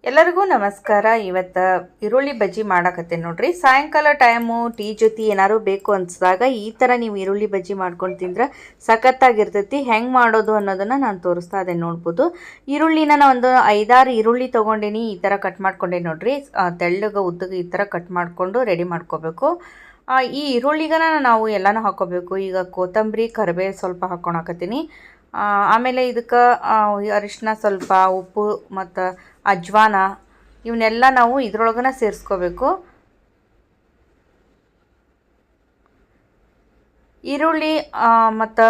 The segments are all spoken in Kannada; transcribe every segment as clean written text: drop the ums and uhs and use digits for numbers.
ಎಲ್ಲರಿಗೂ ನಮಸ್ಕಾರ. ಇವತ್ತು ಈರುಳ್ಳಿ ಬಜ್ಜಿ ಮಾಡಕತ್ತೇನೆ ನೋಡ್ರಿ. ಸಾಯಂಕಾಲ ಟೈಮು ಟೀ ಜೊತೆ ಏನಾದ್ರು ಬೇಕು ಅನ್ಸಿದಾಗ ಈ ಥರ ನೀವು ಈರುಳ್ಳಿ ಬಜ್ಜಿ ಮಾಡ್ಕೊಂಡು ತಿಂದ್ರೆ ಸಖತ್ತಾಗಿರ್ತೈತಿ. ಹೆಂಗೆ ಮಾಡೋದು ಅನ್ನೋದನ್ನು ನಾನು ತೋರಿಸ್ತಾ ಇದ್ದೇನೆ. ನೋಡ್ಬೋದು, ಈರುಳ್ಳಿನ ನಾನು ಒಂದು 5-6 ಈರುಳ್ಳಿ ತೊಗೊಂಡಿನಿ. ಈ ಥರ ಕಟ್ ಮಾಡ್ಕೊಂಡೆ ನೋಡ್ರಿ. ತೆಳ್ಳಗೆ ಉದ್ದಗೆ ಈ ಥರ ಕಟ್ ಮಾಡಿಕೊಂಡು ರೆಡಿ ಮಾಡ್ಕೋಬೇಕು. ಈ ಈರುಳ್ಳಿಗನ ನಾವು ಎಲ್ಲನೂ ಹಾಕ್ಕೋಬೇಕು. ಈಗ ಕೊತ್ತಂಬರಿ, ಕರಿಬೇವು ಸ್ವಲ್ಪ ಹಾಕ್ಕೊಳಕತ್ತೀನಿ. ಆಮೇಲೆ ಇದಕ್ಕೆ ಅರಿಶಿನ ಸ್ವಲ್ಪ, ಉಪ್ಪು ಮತ್ತು ಅಜ್ವಾನ ಇವನ್ನೆಲ್ಲ ನಾವು ಇದ್ರೊಳಗನ ಸೇರಿಸ್ಕೋಬೇಕು. ಈರುಳ್ಳಿ ಮತ್ತು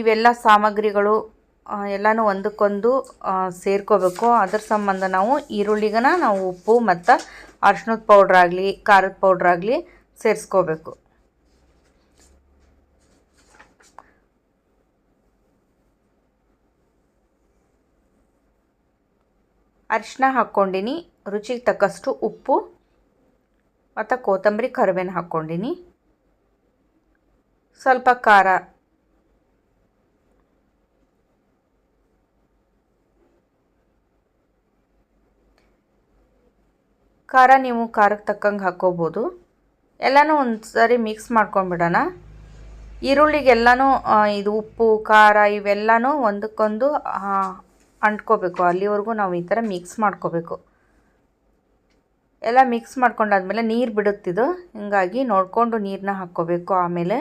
ಇವೆಲ್ಲ ಸಾಮಗ್ರಿಗಳು ಎಲ್ಲನೂ ಒಂದಕ್ಕೊಂದು ಸೇರ್ಕೋಬೇಕು. ಅದ್ರ ಸಂಬಂಧ ನಾವು ಈರುಳ್ಳಿಗನ ನಾವು ಉಪ್ಪು ಮತ್ತು ಅರಿಶಿನದ ಪೌಡ್ರಾಗಲಿ ಖಾರದ ಪೌಡ್ರಾಗಲಿ ಸೇರಿಸ್ಕೋಬೇಕು. ಅರಿಶಿನ ಹಾಕ್ಕೊಂಡಿನಿ, ರುಚಿಗೆ ತಕ್ಕಷ್ಟು ಉಪ್ಪು ಮತ್ತು ಕೊತ್ತಂಬರಿ ಕರಿಬೇವು ಹಾಕ್ಕೊಂಡಿನಿ, ಸ್ವಲ್ಪ ಖಾರ, ನೀವು ಖಾರಕ್ಕೆ ತಕ್ಕಂಗೆ ಹಾಕ್ಕೋಬೋದು. ಎಲ್ಲನೂ ಒಂದು ಸಾರಿ ಮಿಕ್ಸ್ ಮಾಡ್ಕೊಂಡ್ಬಿಡೋಣ. ಈರುಳ್ಳಿಗೆಲ್ಲನೂ ಇದು ಉಪ್ಪು ಖಾರ ಇವೆಲ್ಲನೂ ಒಂದಕ್ಕೊಂದು ಅಂಟ್ಕೋಬೇಕು. ಅಲ್ಲಿವರೆಗೂ ನಾವು ಈ ಥರ ಮಿಕ್ಸ್ ಮಾಡ್ಕೋಬೇಕು. ಎಲ್ಲ ಮಿಕ್ಸ್ ಮಾಡ್ಕೊಂಡಾದ್ಮೇಲೆ ನೀರು ಬಿಡುತ್ತಿದ್ದು, ಹಿಂಗಾಗಿ ನೋಡಿಕೊಂಡು ನೀರನ್ನ ಹಾಕ್ಕೋಬೇಕು. ಆಮೇಲೆ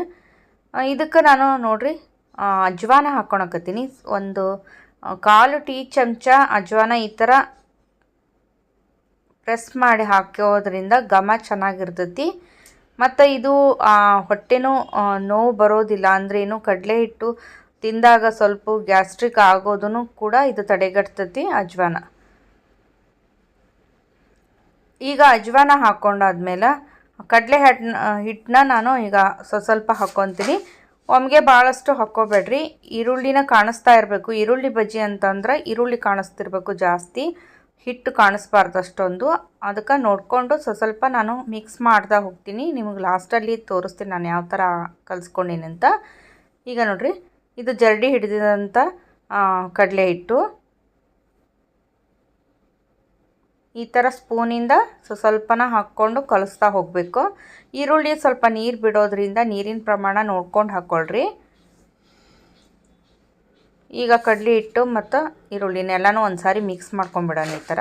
ಇದಕ್ಕೆ ನಾನು ನೋಡಿರಿ ಅಜ್ವಾನ ಹಾಕ್ಕೊಳಕತ್ತೀನಿ. ಒಂದು 1/4 ಟೀ ಚಮಚ ಅಜ್ವಾನ ಈ ಥರ ಪ್ರೆಸ್ ಮಾಡಿ ಹಾಕೋದ್ರಿಂದ ಘಮ ಚೆನ್ನಾಗಿರ್ತೈತಿ. ಮತ್ತು ಇದು ಹೊಟ್ಟೆನೂ ನೋವು ಬರೋದಿಲ್ಲ. ಅಂದ್ರೇನು, ಕಡಲೆ ಹಿಟ್ಟು ತಿಂದಾಗ ಸ್ವಲ್ಪ ಗ್ಯಾಸ್ಟ್ರಿಕ್ ಆಗೋದನ್ನು ಕೂಡ ಇದು ತಡೆಗಟ್ತೈತಿ ಅಜ್ವಾನ. ಈಗ ಅಜ್ವಾನ ಹಾಕ್ಕೊಂಡಾದ್ಮೇಲೆ ಕಡಲೆ ಹಿಟ್ಟನ್ನ ನಾನು ಈಗ ಸ್ವಲ್ಪ ಹಾಕ್ಕೊತೀನಿ. ಒಮ್ಮೆಗೆ ಭಾಳಷ್ಟು ಹಾಕ್ಕೋಬೇಡ್ರಿ. ಈರುಳ್ಳಿನ ಕಾಣಿಸ್ತಾ ಇರಬೇಕು. ಈರುಳ್ಳಿ ಬಜ್ಜಿ ಅಂತಂದ್ರೆ ಈರುಳ್ಳಿ ಕಾಣಿಸ್ತಿರ್ಬೇಕು, ಜಾಸ್ತಿ ಹಿಟ್ಟು ಕಾಣಿಸ್ಬಾರ್ದು ಅಷ್ಟೊಂದು. ಅದಕ್ಕೆ ನೋಡಿಕೊಂಡು ಸ್ವಲ್ಪ ನಾನು ಮಿಕ್ಸ್ ಮಾಡ್ತಾ ಹೋಗ್ತೀನಿ. ನಿಮಗೆ ಲಾಸ್ಟಲ್ಲಿ ತೋರಿಸ್ತೀನಿ ನಾನು ಯಾವ ಥರ ಕಲಿಸ್ಕೊಂಡೀನಿ ಅಂತ. ಈಗ ನೋಡಿರಿ, ಇದು ಜರಡಿ ಹಿಡಿದಿದಂಥ ಕಡಲೆ ಹಿಟ್ಟು. ಈ ಥರ ಸ್ಪೂನಿಂದ ಸ್ವಲ್ಪನ ಹಾಕ್ಕೊಂಡು ಕಲಿಸ್ತಾ ಹೋಗಬೇಕು. ಈರುಳ್ಳಿ ಸ್ವಲ್ಪ ನೀರು ಬಿಡೋದ್ರಿಂದ ನೀರಿನ ಪ್ರಮಾಣ ನೋಡ್ಕೊಂಡು ಹಾಕ್ಕೊಳ್ರಿ. ಈಗ ಕಡಲೆ ಹಿಟ್ಟು ಮತ್ತು ಈರುಳ್ಳಿನೆಲ್ಲನೂ ಒಂದು ಸಾರಿ ಮಿಕ್ಸ್ ಮಾಡ್ಕೊಂಬಿಡೋಣ. ಈ ಥರ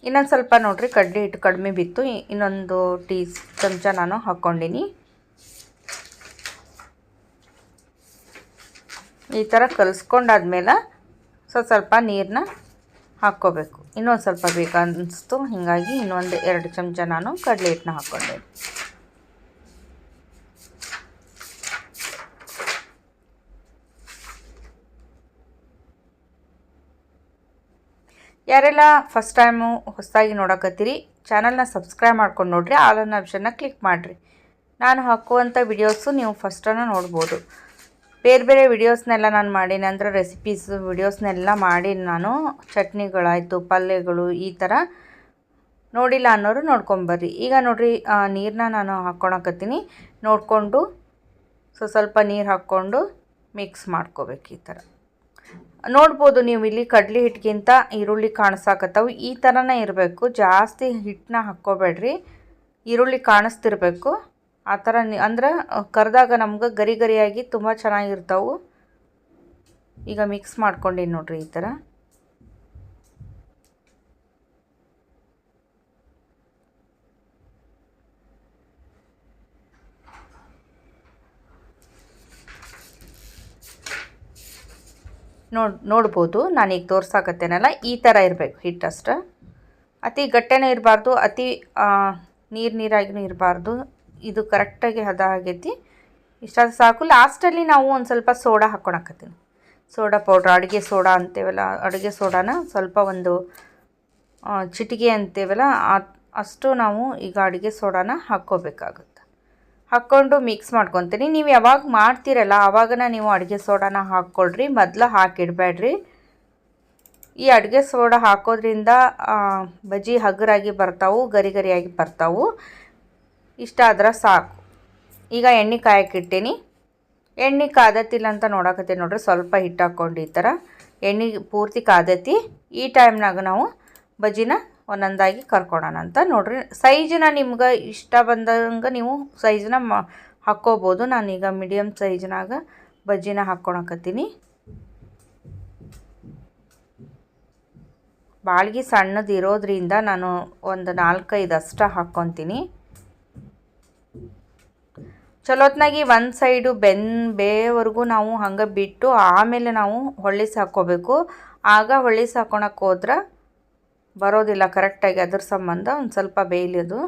ಇನ್ನೊಂದು ಸ್ವಲ್ಪ ನೋಡಿರಿ, ಕಡಲೆ ಹಿಟ್ಟು ಕಡಿಮೆ ಬಿತ್ತು. ಇನ್ನೊಂದು ಟೀ ಚಮಚ ನಾನು ಹಾಕ್ಕೊಂಡಿನಿ. ಈ ಥರ ಕಲಿಸ್ಕೊಂಡಾದ್ಮೇಲೆ ಸ್ವಲ್ಪ ನೀರನ್ನ ಹಾಕ್ಕೋಬೇಕು. ಇನ್ನೊಂದು ಸ್ವಲ್ಪ ಬೇಕನ್ನಿಸ್ತು, ಹೀಗಾಗಿ ಇನ್ನೊಂದು 2 ಚಮಚ ನಾನು ಕಡಲೆ ಹಿಟ್ಟನ್ನ ಹಾಕ್ಕೊಂಡೆ. ಯಾರೆಲ್ಲ ಫಸ್ಟ್ ಟೈಮು ಹೊಸದಾಗಿ ನೋಡಕತ್ತೀರಿ, ಚಾನಲ್ನ ಸಬ್ಸ್ಕ್ರೈಬ್ ಮಾಡ್ಕೊಂಡು ನೋಡಿರಿ. ಆಲ್ ಅನ್ನೋ ಆಪ್ಷನ್ನ ಕ್ಲಿಕ್ ಮಾಡಿರಿ. ನಾನು ಹಾಕುವಂಥ ವಿಡಿಯೋಸು ನೀವು ಫಸ್ಟನ್ನು ನೋಡ್ಬೋದು. ಬೇರೆ ಬೇರೆ ವಿಡಿಯೋಸ್ನೆಲ್ಲ ನಾನು ಮಾಡೀನಿ, ಅಂದರೆ ರೆಸಿಪೀಸ್ ವಿಡಿಯೋಸ್ನೆಲ್ಲ ಮಾಡೀನಿ ನಾನು. ಚಟ್ನಿಗಳಾಯಿತು, ಪಲ್ಯಗಳು, ಈ ಥರ ನೋಡಿಲ್ಲ ಅನ್ನೋರು ನೋಡ್ಕೊಂಬರ್ರಿ. ಈಗ ನೋಡಿರಿ, ನೀರನ್ನ ನಾನು ಹಾಕ್ಕೊಳಕತ್ತೀನಿ. ನೋಡಿಕೊಂಡು ಸ್ವಲ್ಪ ನೀರು ಹಾಕ್ಕೊಂಡು ಮಿಕ್ಸ್ ಮಾಡ್ಕೋಬೇಕು. ಈ ಥರ ನೋಡ್ಬೋದು ನೀವು ಇಲ್ಲಿ ಕಡಲೆ ಹಿಟ್ಟಿಗಿಂತ ಈರುಳ್ಳಿ ಕಾಣಿಸಾಕತ್ತವು. ಈ ಥರನೇ ಇರಬೇಕು, ಜಾಸ್ತಿ ಹಿಟ್ಟನ್ನ ಹಾಕ್ಕೋಬೇಡ್ರಿ. ಈರುಳ್ಳಿ ಕಾಣಿಸ್ತಿರ್ಬೇಕು ಆ ಥರ. ಅಂದ್ರೆ ಕರೆದಾಗ ನಮ್ಗೆ ಗರಿ ಗರಿಯಾಗಿ ತುಂಬ ಚೆನ್ನಾಗಿರ್ತಾವೆ. ಈಗ ಮಿಕ್ಸ್ ಮಾಡ್ಕೊಂಡಿನಿ ನೋಡ್ರಿ. ಈ ಥರ ನೋಡ್ಬೋದು. ನಾನೀಗ ತೋರ್ಸಾಕತ್ತೇನಲ್ಲ, ಈ ಥರ ಇರಬೇಕು ಹಿಟ್ಟಷ್ಟು. ಅತಿ ಗಟ್ಟೆನೂ ಇರಬಾರ್ದು, ಅತಿ ನೀರಾಗಿನೂ ಇರಬಾರ್ದು. ಇದು ಕರೆಕ್ಟಾಗಿ ಹದ ಆಗೈತಿ. ಇಷ್ಟಾದ ಸಾಕು. ಲಾಸ್ಟಲ್ಲಿ ನಾವು ಒಂದು ಸ್ವಲ್ಪ ಸೋಡಾ ಹಾಕ್ಕೊಳಕತ್ತೀನಿ. ಸೋಡಾ ಪೌಡ್ರ್, ಅಡುಗೆ ಸೋಡಾ ಅಂತೇವಲ್ಲ, ಅಡುಗೆ ಸೋಡಾನ ಸ್ವಲ್ಪ ಒಂದು ಚಿಟಿಕೆ ಅಂತೇವಲ್ಲ ಅಷ್ಟು ನಾವು ಈಗ ಅಡುಗೆ ಸೋಡಾನ ಹಾಕ್ಕೋಬೇಕಾಗುತ್ತೆ. ಹಾಕ್ಕೊಂಡು ಮಿಕ್ಸ್ ಮಾಡ್ಕೊತೀನಿ. ನೀವು ಯಾವಾಗ ಮಾಡ್ತೀರಲ್ಲ ಆವಾಗನ ನೀವು ಅಡುಗೆ ಸೋಡಾನ ಹಾಕ್ಕೊಳ್ರಿ, ಮೊದಲು ಹಾಕಿಡಬೇಡ್ರಿ. ಈ ಅಡುಗೆ ಸೋಡಾ ಹಾಕೋದ್ರಿಂದ ಬಜ್ಜಿ ಹಗುರಾಗಿ ಬರ್ತಾವು, ಗರಿ ಗರಿಯಾಗಿ ಬರ್ತಾವು. ಇಷ್ಟ ಆದ್ರೆ ಸಾಕು. ಈಗ ಎಣ್ಣೆ ಕಾಯಕ್ಕಿಟ್ಟೀನಿ. ಎಣ್ಣೆ ಕಾದತ್ತಿಲ್ಲ ಅಂತ ನೋಡಕತ್ತೀನಿ ನೋಡ್ರಿ. ಸ್ವಲ್ಪ ಹಿಟ್ಟು ಹಾಕ್ಕೊಂಡು ಈ ಥರ ಎಣ್ಣೆ ಪೂರ್ತಿ ಕಾದೈತಿ. ಈ ಟೈಮ್ನಾಗ ನಾವು ಬಜ್ಜಿನ ಒಂದೊಂದಾಗಿ ಕರ್ಕೊಳೋಣ ಅಂತ ನೋಡ್ರಿ. ಸೈಜನ್ನ ನಿಮ್ಗೆ ಇಷ್ಟ ಬಂದಂಗೆ ನೀವು ಸೈಜನ್ನ ಹಾಕ್ಕೋಬೋದು. ನಾನೀಗ ಮೀಡಿಯಮ್ ಸೈಜ್ನಾಗ ಬಜ್ಜಿನ ಹಾಕ್ಕೊಳಕತ್ತೀನಿ. ಬಾಳ್ಗಿ ಸಣ್ಣದು ಇರೋದ್ರಿಂದ ನಾನು ಒಂದು 4-5 ಅಷ್ಟ ಹಾಕ್ಕೊತೀನಿ. ಚಲೋತ್ನಾಗಿ ಒಂದು ಸೈಡು ಬೇಯವರೆಗೂ ನಾವು ಹಂಗೆ ಬಿಟ್ಟು ಆಮೇಲೆ ನಾವು ಹೊಳ್ಳಿಸಿ ಹಾಕ್ಕೋಬೇಕು. ಆಗ ಹೊಳ್ಳಿಸಿ ಹಾಕ್ಕೊಳಕ್ಕೆ ಹೋದ್ರೆ ಬರೋದಿಲ್ಲ ಕರೆಕ್ಟಾಗಿ. ಅದ್ರ ಸಂಬಂಧ ಒಂದು ಸ್ವಲ್ಪ ಬೇಯಲಿ ಅದು.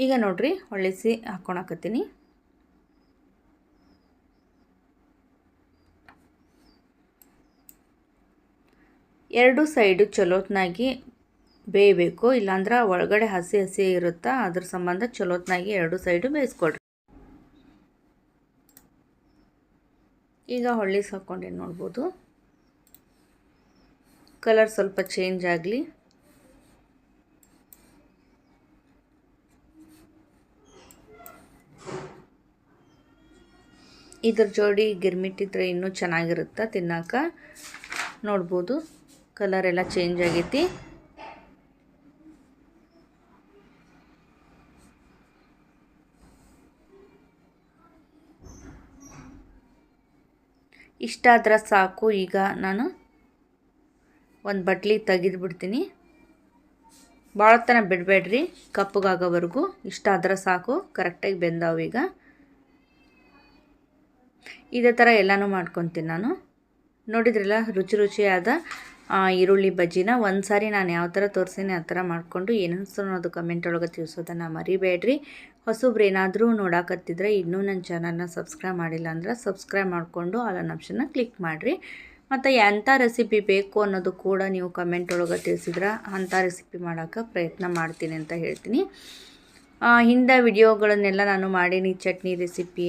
ಈಗ ನೋಡ್ರಿ ಹೊಳ್ಳಿಸಿ ಹಾಕ್ಕೊಳಕತ್ತೀನಿ. ಎರಡು ಸೈಡು ಚಲೋತ್ನಾಗಿ ಬೇಯಬೇಕು, ಇಲ್ಲಾಂದ್ರೆ ಒಳಗಡೆ ಹಸಿ ಇರುತ್ತಾ. ಅದ್ರ ಸಂಬಂಧ ಚಲೋತ್ನಾಗಿ ಎರಡು ಸೈಡು ಬೇಯಿಸ್ಕೊಡ್ರಿ. ಈಗ ಹೊಳ್ಳಿಸಿ ಹಾಕ್ಕೊಂಡೇನು ನೋಡ್ಬೋದು. ಕಲರ್ ಸ್ವಲ್ಪ ಚೇಂಜ್ ಆಗಲಿ. ಇದ್ರ ಜೋಡಿ ಗಿರ್ಮಿಟ್ಟಿದ್ರೆ ಇನ್ನೂ ಚೆನ್ನಾಗಿರುತ್ತೆ ತಿನ್ನೋಕೆ. ನೋಡ್ಬೋದು ಕಲರ್ ಎಲ್ಲ ಚೇಂಜ್ ಆಗೈತಿ. ಇಷ್ಟಾದ್ರೆ ಸಾಕು. ಈಗ ನಾನು ಒಂದು ಬಟ್ಲಿ ತೆಗೆದುಬಿಡ್ತೀನಿ. ಭಾಳ ತನ ಬಿಡಬೇಡ್ರಿ, ಕಪ್ಪಗಾಗೋವರೆಗೂ. ಇಷ್ಟಾದ್ರೆ ಸಾಕು, ಕರೆಕ್ಟಾಗಿ ಬೆಂದಾವು. ಈಗ ಇದೇ ಥರ ಎಲ್ಲನೂ ಮಾಡ್ಕೊತೀನಿ ನಾನು. ನೋಡಿದ್ರಲ್ಲ ರುಚಿಯಾದ ಈರುಳ್ಳಿ ಬಜ್ಜಿನ. ಒಂದು ಸಾರಿ ನಾನು ಯಾವ ಥರ ತೋರಿಸೀನಿ ಆ ಥರ ಮಾಡಿಕೊಂಡು ಏನು ಅನಿಸ್ತು ಅನ್ನೋದು ಕಮೆಂಟ್ ಒಳಗೆ ತಿಳಿಸೋದನ್ನು ಮರಿಬೇಡ್ರಿ. ಹೊಸಬ್ರು ಏನಾದರೂ ನೋಡಾಕತ್ತಿದ್ರೆ ಇನ್ನೂ ನನ್ನ ಚಾನಲ್ನ ಸಬ್ಸ್ಕ್ರೈಬ್ ಮಾಡಿಲ್ಲ ಅಂದ್ರೆ ಸಬ್ಸ್ಕ್ರೈಬ್ ಮಾಡಿಕೊಂಡು ಆಲ್ ಆಪ್ಷನ್ನ ಕ್ಲಿಕ್ ಮಾಡಿರಿ. ಮತ್ತು ಎಂಥ ರೆಸಿಪಿ ಬೇಕು ಅನ್ನೋದು ಕೂಡ ನೀವು ಕಮೆಂಟ್ ಒಳಗೆ ತಿಳಿಸಿದ್ರೆ ಅಂಥ ರೆಸಿಪಿ ಮಾಡೋಕ್ಕೆ ಪ್ರಯತ್ನ ಮಾಡ್ತೀನಿ ಅಂತ ಹೇಳ್ತೀನಿ. ಹಿಂದೆ ವಿಡಿಯೋಗಳನ್ನೆಲ್ಲ ನಾನು ಮಾಡೀನಿ. ಚಟ್ನಿ ರೆಸಿಪಿ,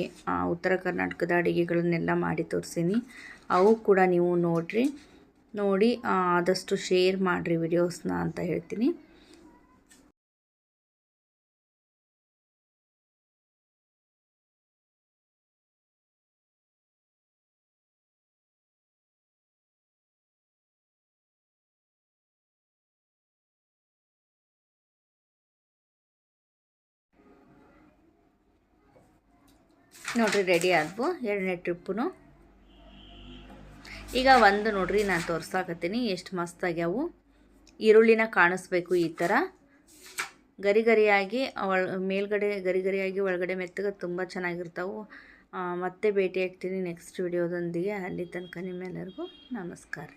ಉತ್ತರ ಕರ್ನಾಟಕದ ಅಡುಗೆಗಳನ್ನೆಲ್ಲ ಮಾಡಿ ತೋರಿಸೀನಿ. ಅವು ಕೂಡ ನೀವು ನೋಡಿ ಆದಷ್ಟು ಶೇರ್ ಮಾಡಿರಿ ವಿಡಿಯೋಸ್ನ ಅಂತ ಹೇಳ್ತೀನಿ. ನೋಡ್ರಿ ರೆಡಿ ಆದ್ವು ಎರಡನೇ ಟ್ರಿಪ್ಪು. ಈಗ ಒಂದು ನೋಡ್ರಿ ನಾನು ತೋರ್ಸಾಕತ್ತೀನಿ ಎಷ್ಟು ಮಸ್ತಾಗ್ಯಾವು. ಈರುಳ್ಳಿನ ಕಾಣಿಸ್ಬೇಕು ಈ ಥರ ಗರಿಯಾಗಿ, ಮೇಲ್ಗಡೆ ಗರಿಯಾಗಿ ಒಳಗಡೆ ಮೆತ್ತಗೆ ತುಂಬ ಚೆನ್ನಾಗಿರ್ತಾವೆ. ಮತ್ತೆ ಭೇಟಿ ಆಗ್ತೀನಿ ನೆಕ್ಸ್ಟ್ ವಿಡಿಯೋದೊಂದಿಗೆ. ಅಲ್ಲಿ ತನಕ ನಿಮ್ಮೆಲ್ಲರಿಗೂ ನಮಸ್ಕಾರ.